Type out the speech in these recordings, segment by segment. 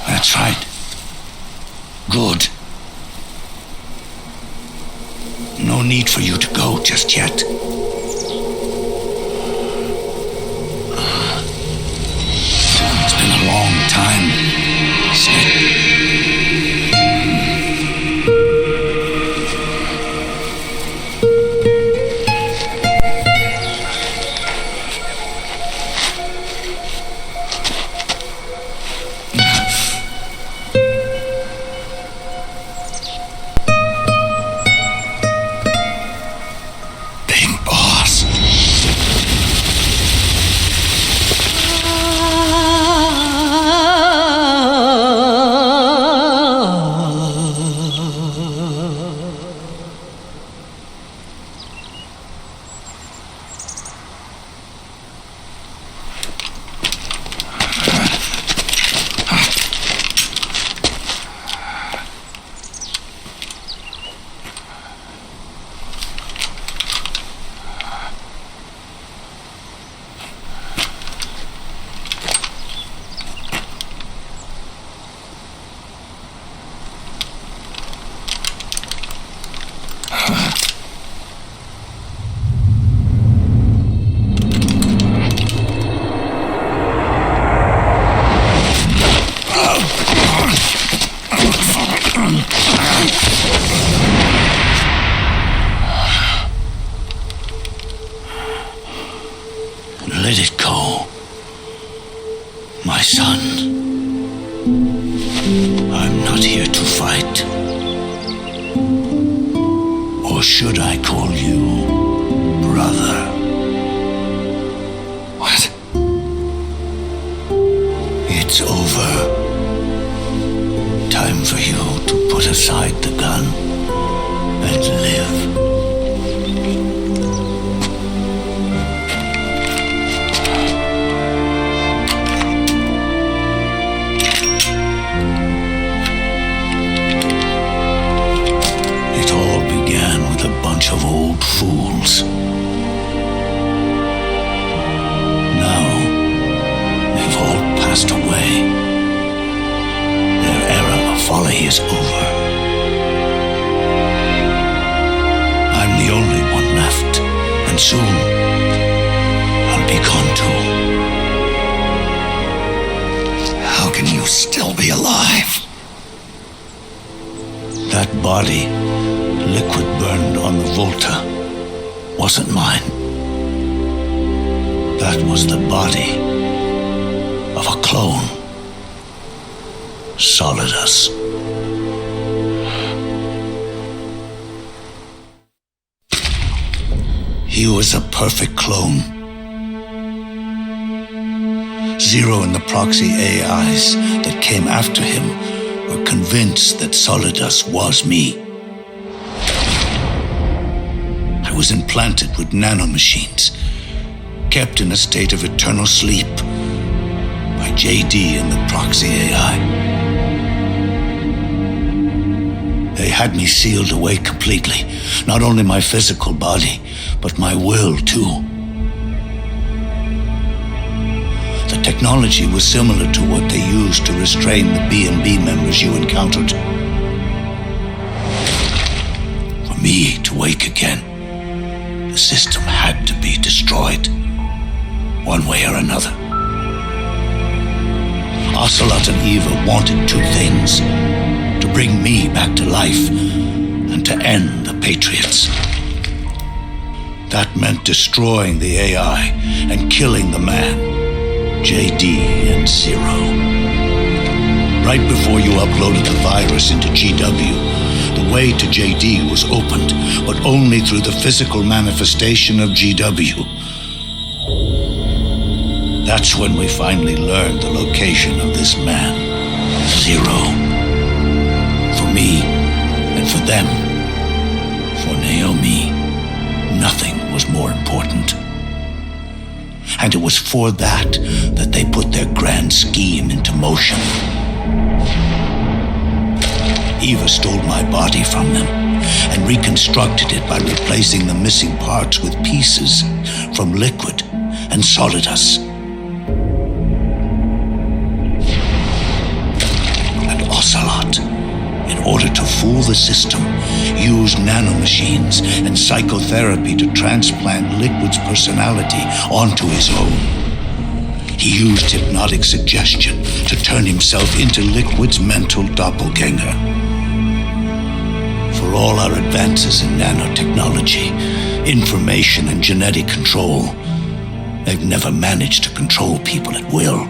That's right. Good. No need for you to go just yet. It's been a long time, Snake. Let it go, my son. I'm not here to fight. Or should I call you brother? What? It's over. Time for you to put aside the gun and live. Of old fools. Now they've all passed away. Their era of folly is over. I'm the only one left, and soon I'll be gone too. How can you still be alive? That body, liquid burned on the Volta, wasn't mine. That was the body of a clone. Solidus. He was a perfect clone. Zero and the proxy AIs that came after him were convinced that Solidus was me. I was implanted with nanomachines, kept in a state of eternal sleep by JD and the proxy AI. They had me sealed away completely, not only my physical body, but my will too. The technology was similar to what they used to restrain the B&B members you encountered. For me to wake again, the system had to be destroyed, one way or another. Ocelot and Eva wanted two things: to bring me back to life and to end the Patriots. That meant destroying the AI and killing the man, JD and Zero. Right before you uploaded the virus into GW, the way to JD was opened, but only through the physical manifestation of GW. That's when we finally learned the location of this man, Zero. For me, and for them, for Naomi, nothing was more important. And it was for that they put their grand scheme into motion. Eva stole my body from them and reconstructed it by replacing the missing parts with pieces from liquid and solidus. And Ocelot, in order to fool the system, used nanomachines and psychotherapy to transplant Liquid's personality onto his own. He used hypnotic suggestion to turn himself into Liquid's mental doppelganger. For all our advances in nanotechnology, information and genetic control, they've never managed to control people at will,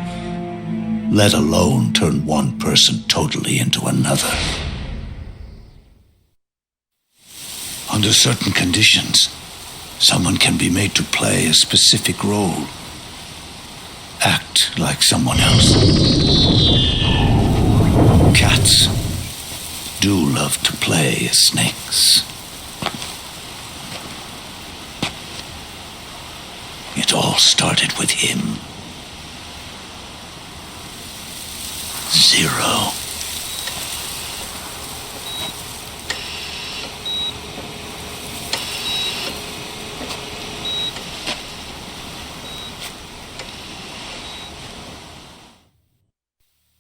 let alone turn one person totally into another. Under certain conditions, someone can be made to play a specific role, act like someone else. Cats do love to play as snakes. It all started with him. Zero.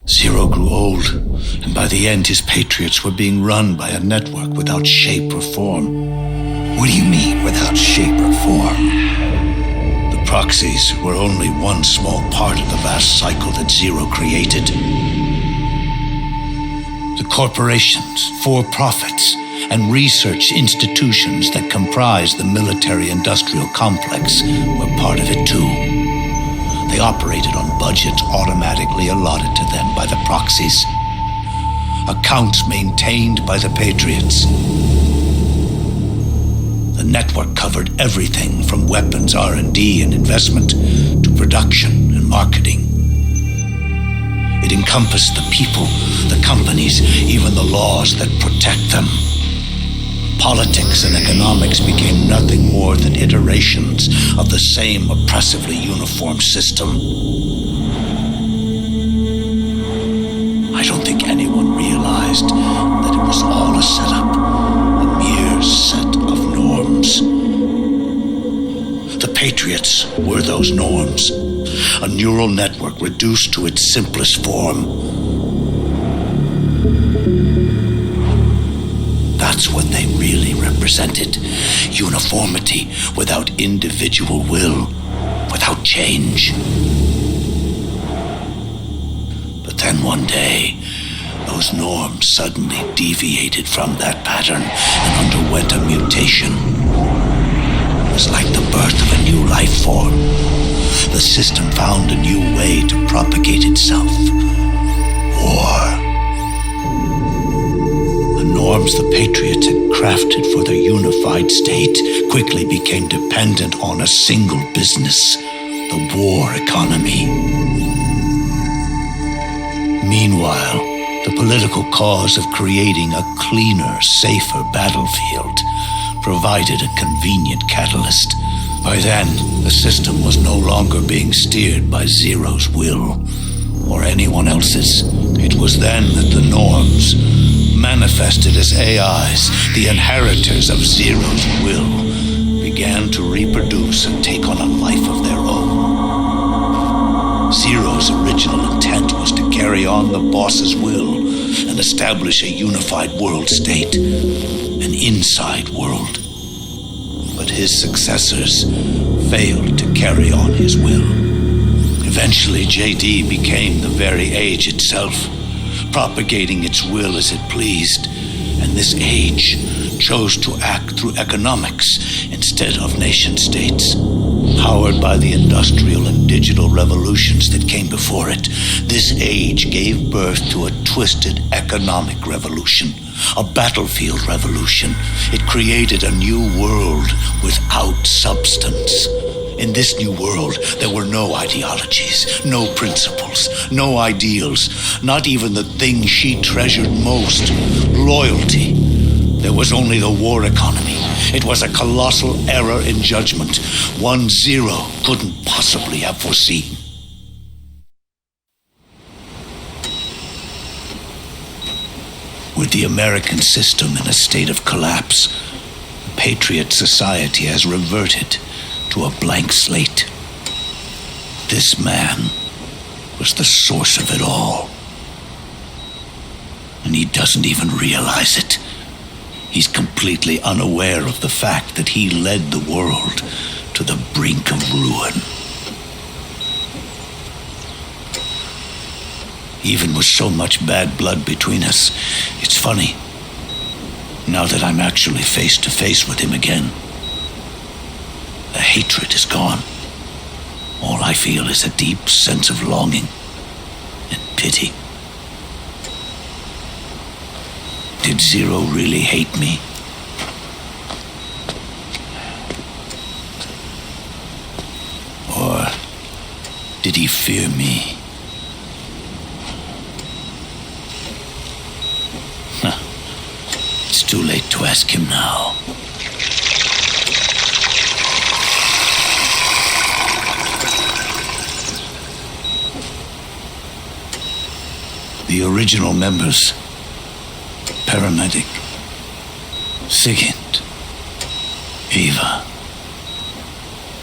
Zero grew old, and by the end his Patriots were being run by a network without shape or form. What do you mean, without shape or form? The proxies were only one small part of the vast cycle that Zero created. The corporations, for-profits, and research institutions that comprise the military-industrial complex were part of it too. They operated on budgets automatically allotted to them by the proxies. Accounts maintained by the Patriots. The network covered everything from weapons R&D and investment to production and marketing. It encompassed the people, the companies, even the laws that protect them. Politics and economics became nothing more than iterations of the same oppressively uniform system. I don't think anyone realized that it was all a setup, a mere set of norms. The Patriots were those norms, a neural network reduced to its simplest form. That's what they really represented. Uniformity without individual will, without change. But then one day, those norms suddenly deviated from that pattern and underwent a mutation. It was like the birth of a new life form. The system found a new way to propagate itself. War. Norms the Patriots had crafted for their unified state quickly became dependent on a single business, the war economy. Meanwhile, the political cause of creating a cleaner, safer battlefield provided a convenient catalyst. By then, the system was no longer being steered by Zero's will or anyone else's. It was then that the norms, manifested as AIs, the inheritors of Zero's will, began to reproduce and take on a life of their own. Zero's original intent was to carry on the boss's will and establish a unified world state, an inside world. But his successors failed to carry on his will. Eventually, JD became the very age itself, propagating its will as it pleased, and this age chose to act through economics instead of nation-states. Powered by the industrial and digital revolutions that came before it, this age gave birth to a twisted economic revolution, a battlefield revolution. It created a new world without substance. In this new world, there were no ideologies, no principles, no ideals, not even the thing she treasured most, loyalty. There was only the war economy. It was a colossal error in judgment, one Zero couldn't possibly have foreseen. With the American system in a state of collapse, the Patriot society has reverted to a blank slate. This man was the source of it all. And he doesn't even realize it. He's completely unaware of the fact that he led the world to the brink of ruin. Even with so much bad blood between us, it's funny, now that I'm actually face to face with him again. The hatred is gone. All I feel is a deep sense of longing and pity. Did Zero really hate me? Or did he fear me? It's too late to ask him now. The original members, Paramedic, Sigint, Eva,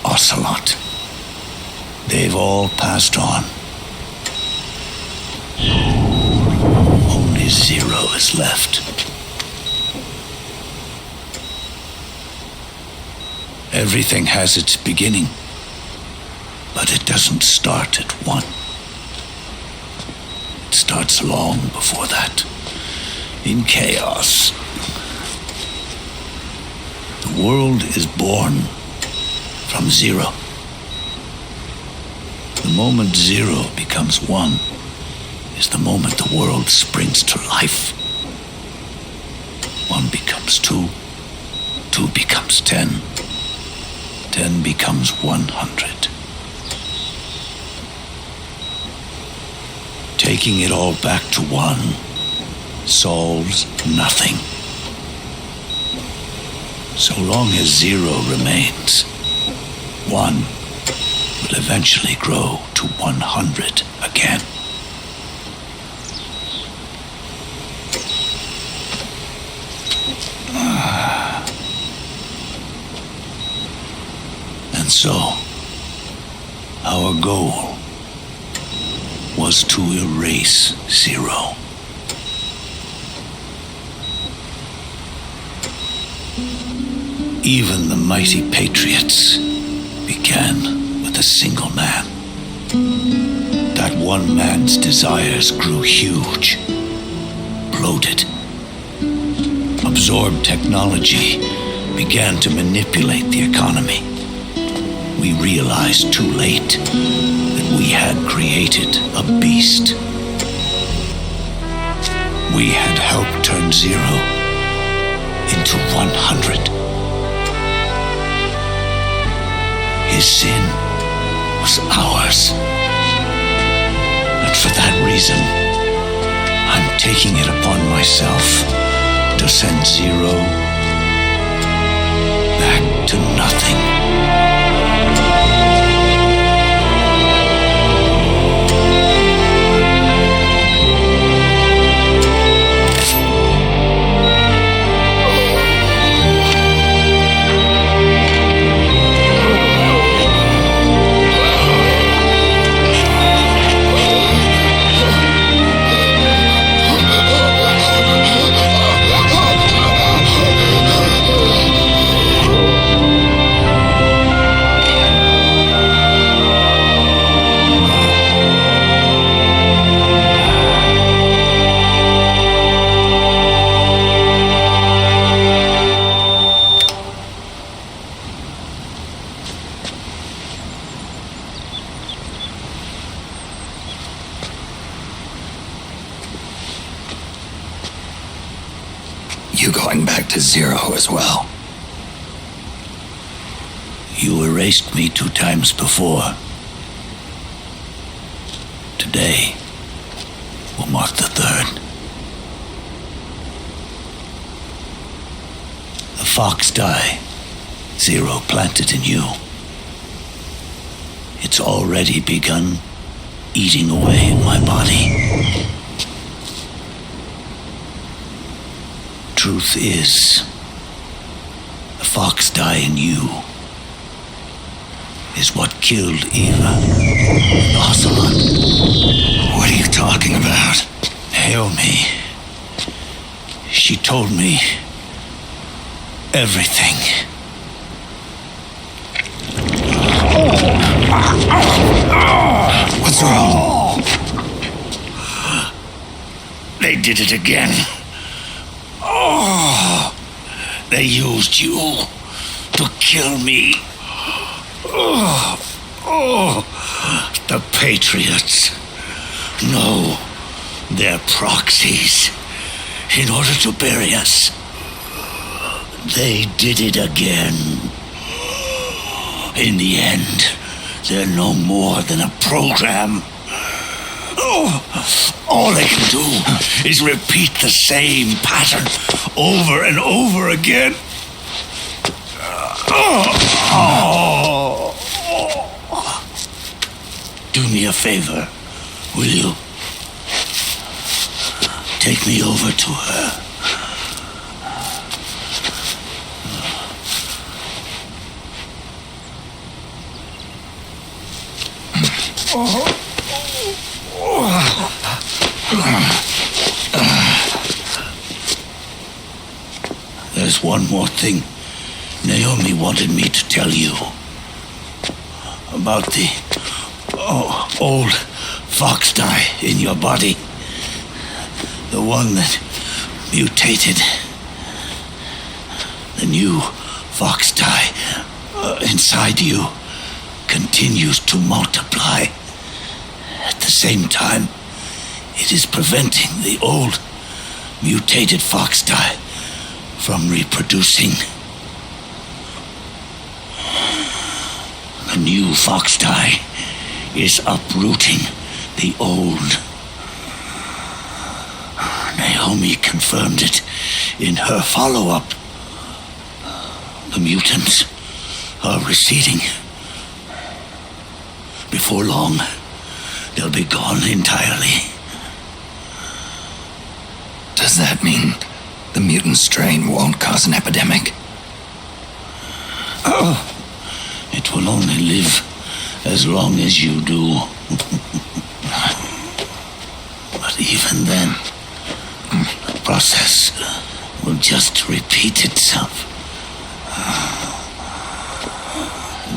Ocelot, they've all passed on. Only Zero is left. Everything has its beginning, but it doesn't start at one. It starts long before that, in chaos. The world is born from Zero. The moment Zero becomes one is the moment the world springs to life. One becomes two, two becomes 10. 10 becomes 100. Taking it all back to one solves nothing. So long as Zero remains, one will eventually grow to 100 again. And so, our goal was to erase Zero. Even the mighty Patriots began with a single man. That one man's desires grew huge, bloated, absorbed technology, began to manipulate the economy. We realized too late that we had created a beast. We had helped turn Zero into 100. His sin was ours. And for that reason, I'm taking it upon myself to send Zero back to nothing. You going back to Zero as well? You erased me 2 times before. Today will mark the 3rd. fox die Zero planted in you. It's already begun eating away in my body. Truth is, the fox die in you is what killed Eva and Ocelot. What are you talking about? Naomi. She told me everything. What's wrong? They did it again. Oh, they used you to kill me. The Patriots. No, they're proxies in order to bury us. They did it again. In the end, they're no more than a program. All they can do is repeat the same pattern over and over again. Do me a favor, will you? Take me over to her. There's one more thing Naomi wanted me to tell you about the old fox die in your body. The one that mutated. The new fox die inside you continues to multiply. At the same time, it is preventing the old mutated fox die from reproducing. The new fox die is uprooting the old. Naomi confirmed it in her follow-up. The mutants are receding. Before long, they'll be gone entirely. Does that mean the mutant strain won't cause an epidemic? It will only live as long as you do. But even then, the process will just repeat itself.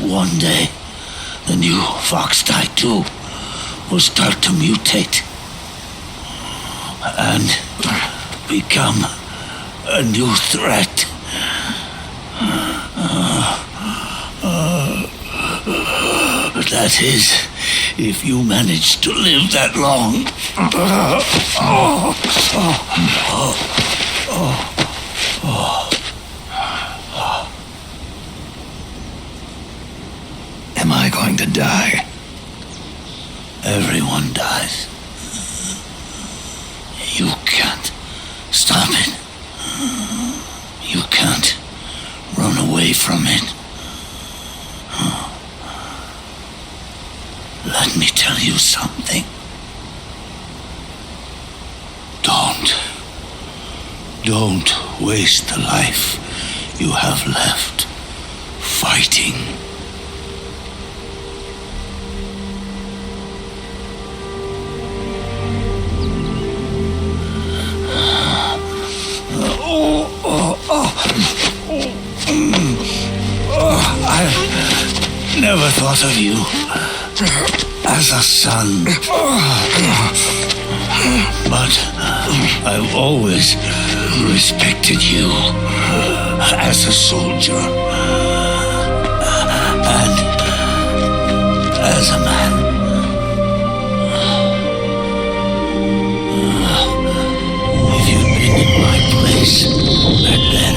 One day, the new fox die too will start to mutate and become a new threat. That is, if you manage to live that long. Am I going to die? Everyone dies. You can't stop it. You can't run away from it. Let me tell you something. Don't waste the life you have left fighting. I never thought of you as a son, but I've always respected you as a soldier and as a man. If you'd been in my place back then,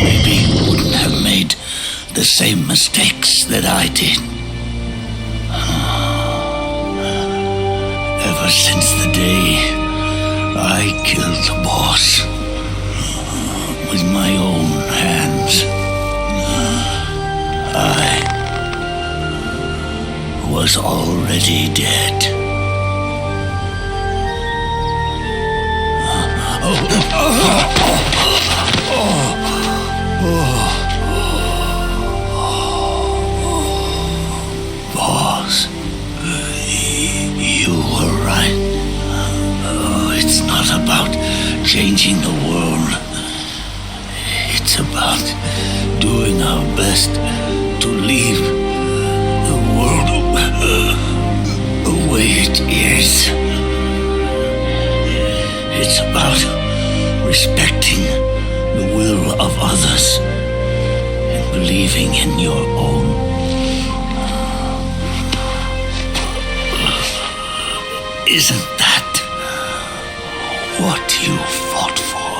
maybe you wouldn't have made the same mistakes that I did. Ever since the day I killed the boss, my own hands. I was already dead. Boss, you were right. It's not about changing the world. It's about doing our best to leave the world the way it is. It's about respecting the will of others and believing in your own. Isn't that what you fought for?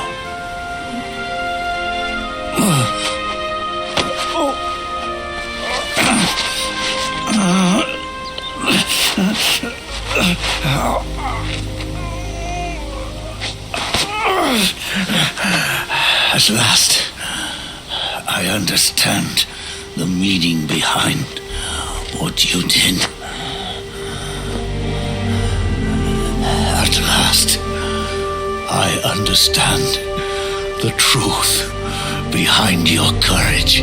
At last, I understand the meaning behind what you did. At last, I understand the truth behind your courage.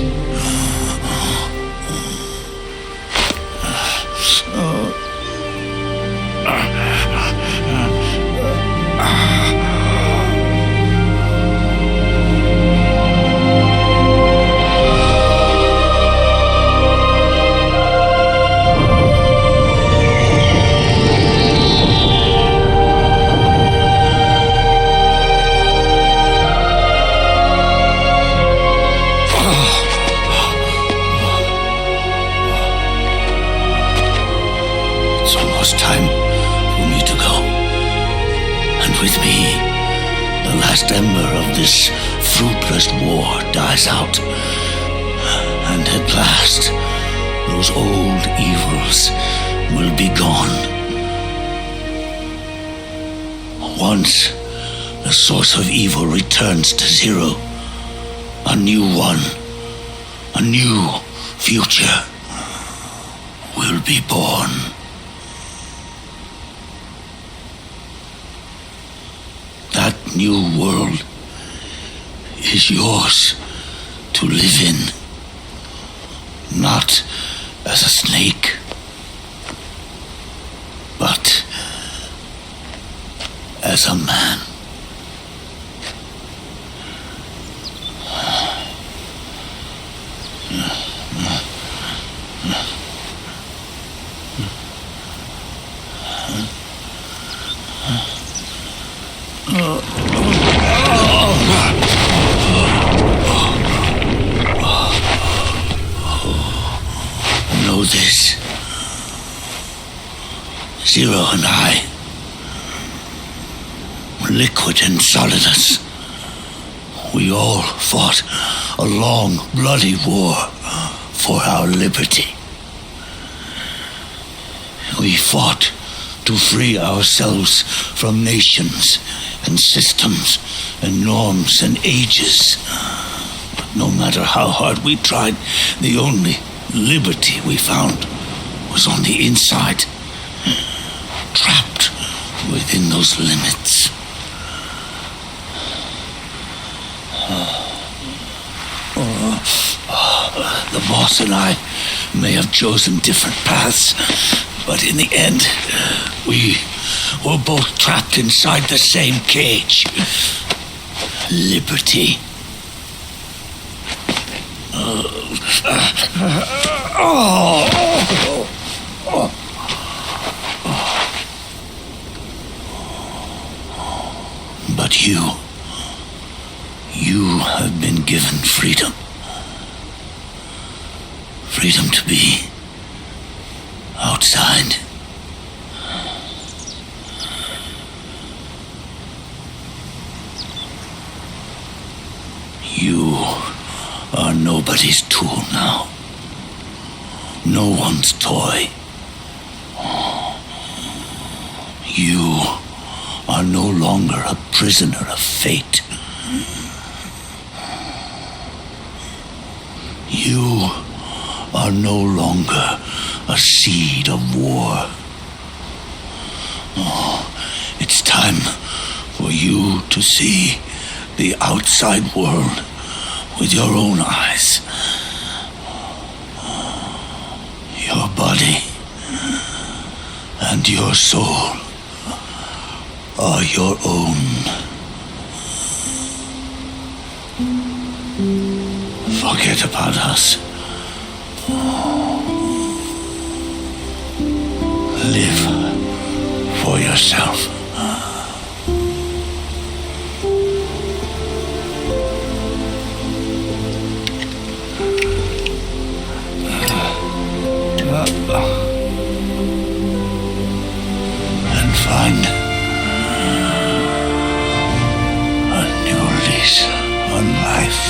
It's almost time for me to go. And with me, the last ember of this fruitless war dies out. And at last, those old evils will be gone. Once the source of evil returns to zero, a new one, a new future will be born. That new world is yours to live in, not as a snake, but as a man. Know this. Zero and I, liquid and solidus, we all fought a long, bloody war for our liberty. We fought to free ourselves from nations and systems and norms and ages. But no matter how hard we tried, the only liberty we found was on the inside, trapped within those limits. The boss and I may have chosen different paths, but in the end, we were both trapped inside the same cage. Liberty. But you have been given freedom. Freedom to be outside. You are nobody's tool now. No one's toy. You are no longer a prisoner of fate. You are no longer a seed of war. Oh, it's time for you to see the outside world with your own eyes. Your body and your soul are your own. Forget about us. Live for yourself. And find a new lease on life.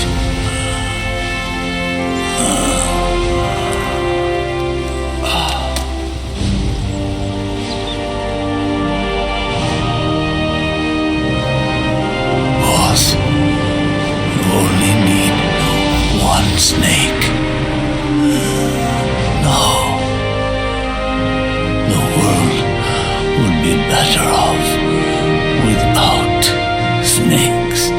Boss, you only need one snake. No. The world would be better off without snakes.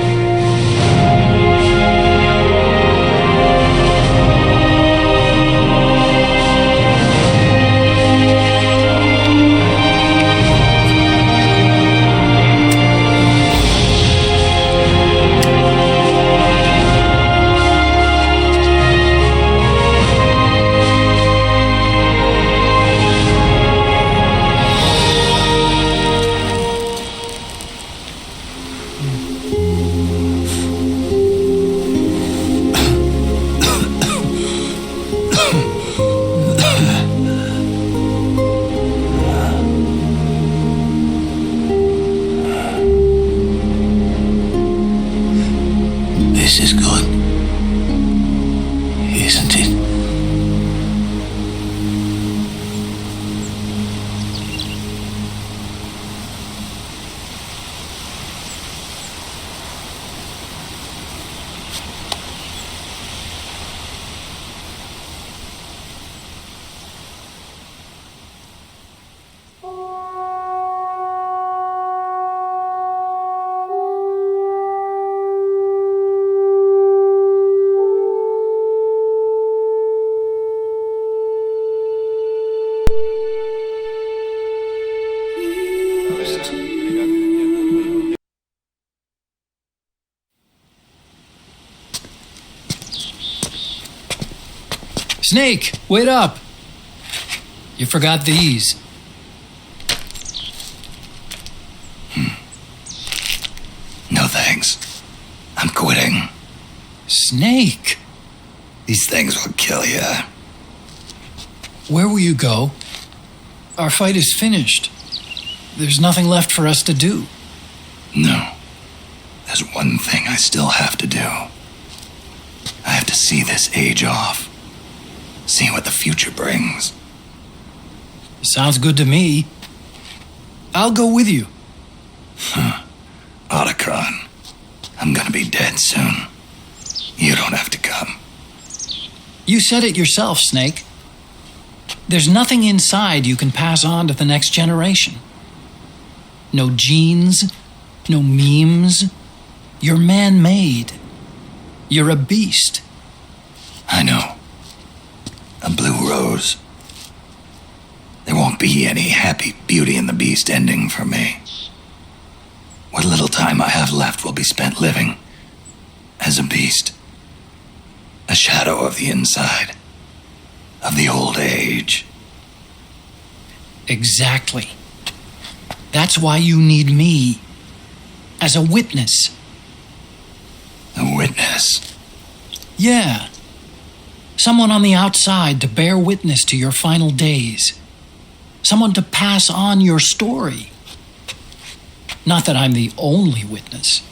This is good, isn't it? Snake, wait up! You forgot these. No thanks. I'm quitting. Snake! These things will kill you. Where will you go? Our fight is finished. There's nothing left for us to do. No. There's one thing I still have to do. I have to see this age off. See what the future brings. Sounds good to me. I'll go with you. Otacron, I'm gonna be dead soon. You don't have to come. You said it yourself, Snake. There's nothing inside you can pass on to the next generation. No genes, no memes. You're man-made. You're a beast. I know. A blue rose. There won't be any happy Beauty and the Beast ending for me. What little time I have left will be spent living as a beast. A shadow of the inside, of the old age. Exactly. That's why you need me. As a witness. A witness. Yeah. Someone on the outside to bear witness to your final days. Someone to pass on your story. Not that I'm the only witness.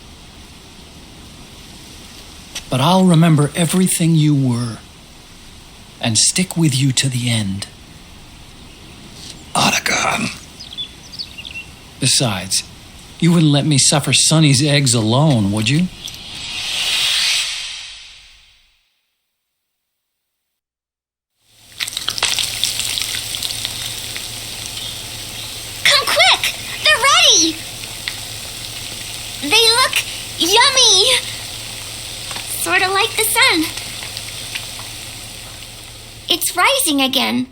But I'll remember everything you were and stick with you to the end. Otacon. Besides, you wouldn't let me suffer Sonny's eggs alone, would you? They look yummy! Sort of like the sun. It's rising again.